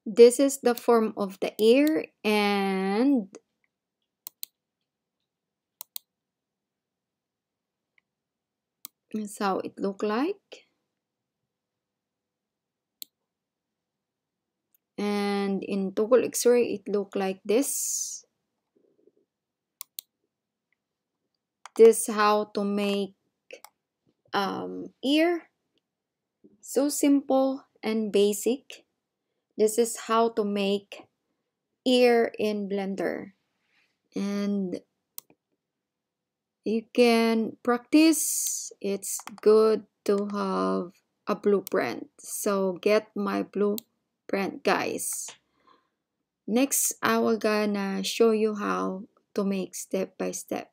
This is the form of the ear, and that's how it look like. And in toggle X-ray, it look like this. This how to make ear. So simple and basic. This is how to make ear in Blender. And you can practice. It's good to have a blueprint. So get my blueprint, guys. Next, I will gonna show you how to make step by step.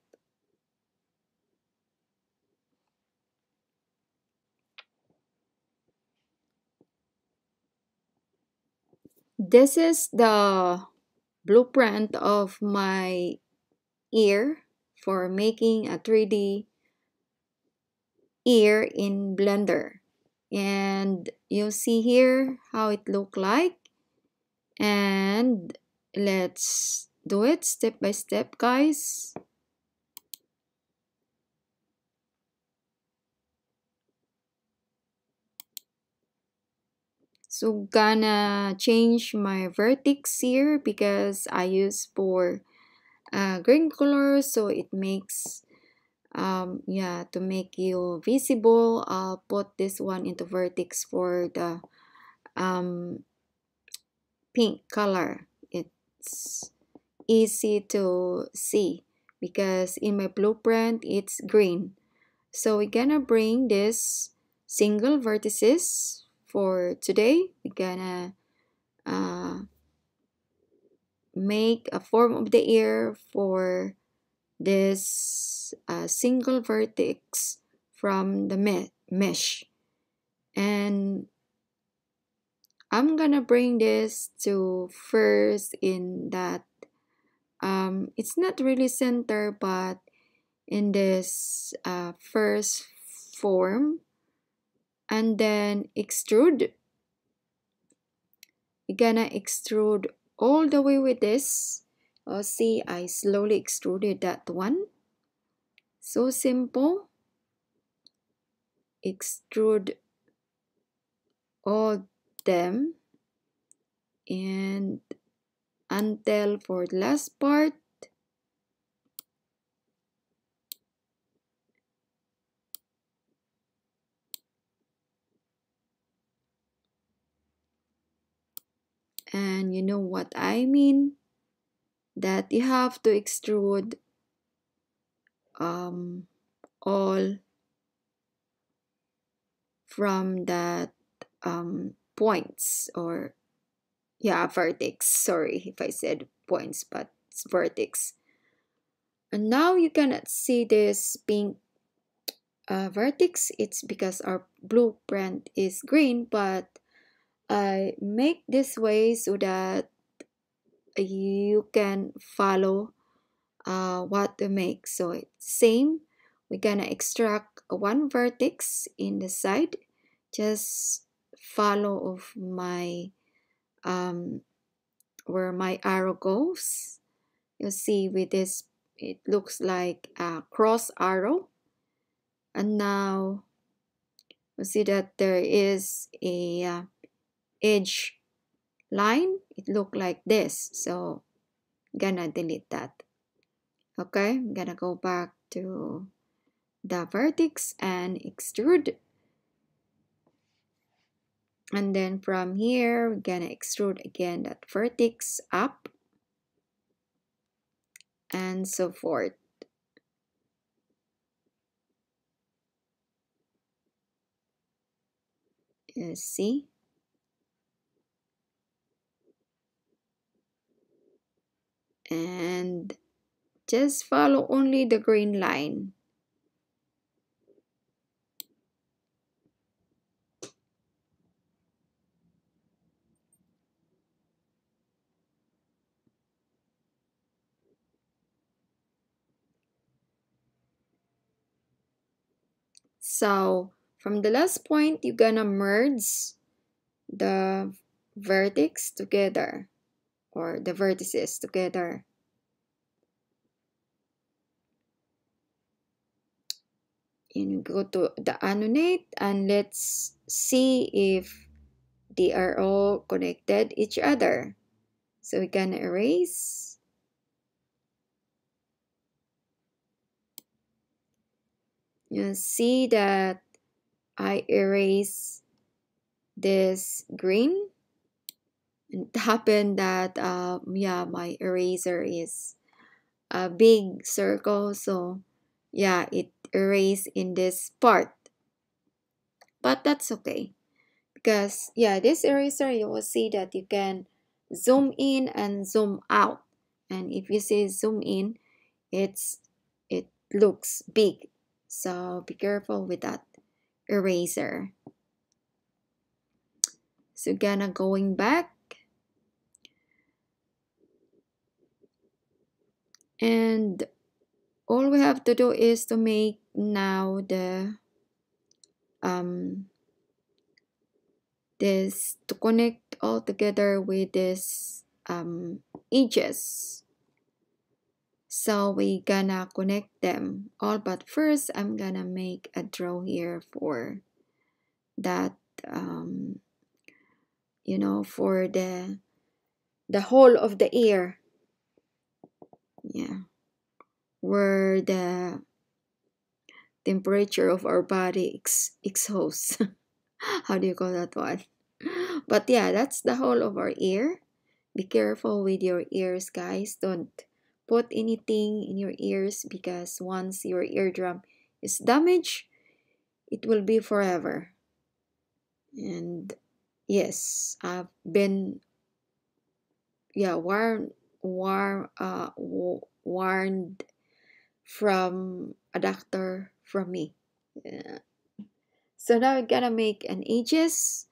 This is the blueprint of my ear for making a 3D ear in Blender. And you see here how it look like. And let's do it step by step, guys. So gonna change my vertex here because I use for green color, so it makes yeah, to make you visible. I'll put this one into vertex for the pink color. It's easy to see because in my blueprint it's green. So we're gonna bring this single vertices for today. We're gonna make a form of the ear for this single vertex from the mesh. And I'm gonna bring this to first in that it's not really center, but in this first form, and then extrude. We're gonna extrude all the way with this. Oh, see, I slowly extruded that one. So simple. Extrude all them, and until for the last part. And you know what I mean? That you have to extrude all from that points, or yeah, vertex. Sorry if I said points, but it's vertex. And now you cannot see this pink vertex. It's because our blueprint is green, but I make this way so that you can follow what to make. So it's same. We're gonna extract one vertex in the side. Just follow of my where my arrow goes. You see with this, it looks like a cross arrow. And now you see that there is a edge line. It look like this. So gonna delete that. Okay, I'm gonna go back to the vertex and extrude. And then from here, we're gonna extrude again that vertex up and so forth. You see? And just follow only the green line. So from the last point, you're gonna merge the vertex together, or the vertices together. And go to the annotate and let's see if they are all connected each other. So we can erase. You see that I erase this green. And it happened that yeah, my eraser is a big circle, so yeah, it erased in this part. But that's okay, because yeah, this eraser, you will see that you can zoom in and zoom out. And if you see zoom in, it looks big, so be careful with that eraser. So gonna going back, and all we have to do is to make now the this to connect all together with this edges. So we gonna connect them all, but first I'm gonna make a draw here for that you know, for the whole of the ear. Yeah, where the temperature of our body exhausts. How do you call that one? But yeah, that's the whole of our ear. Be careful with your ears, guys. Don't put anything in your ears, because once your eardrum is damaged, it will be forever. And yes, I've been warned from a doctor from me. Yeah. So now we're gonna make an edges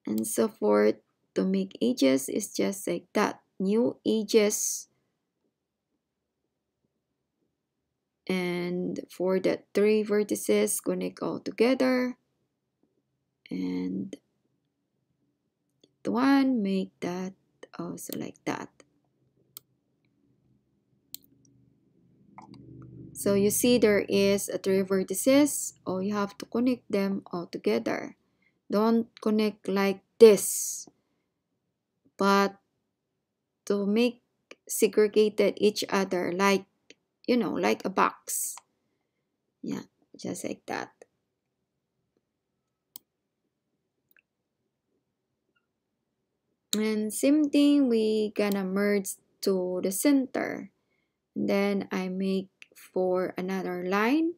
and so forth. To make edges is just like that. New edges. And for the 3 vertices, connect all together. And the one, make that also like that. So you see there is a 3 vertices. All you have to connect them all together. Don't connect like this, but to make segregated each other, like, you know, like a box. Yeah, just like that. And same thing, we gonna merge to the center. And then I make for another line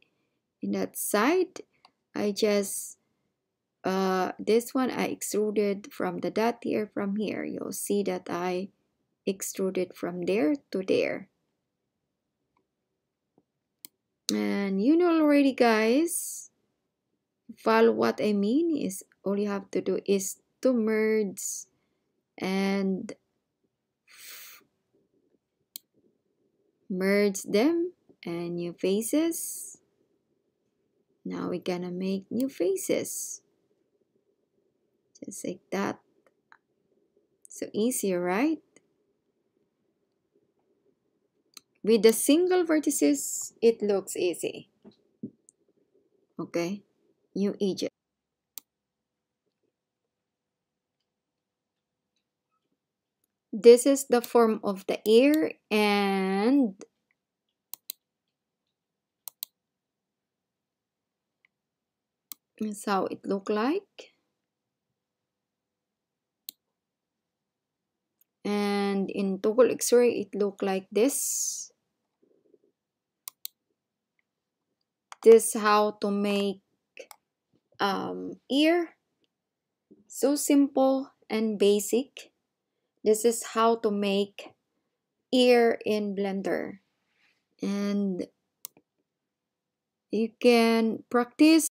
in that side. I just this one I extruded from the dot here, from here. You'll see that I extruded from there to there. And you know already, guys, follow what I mean. Is all you have to do is to merge and merge them and new faces. Now we're gonna make new faces, just like that. So easy, right? With the single vertices, it looks easy. Okay, new edges. This is the form of the ear, and that's how it look like. And in toggle X-ray, it look like this. This how to make ear. So simple and basic. This is how to make ear in Blender. And you can practice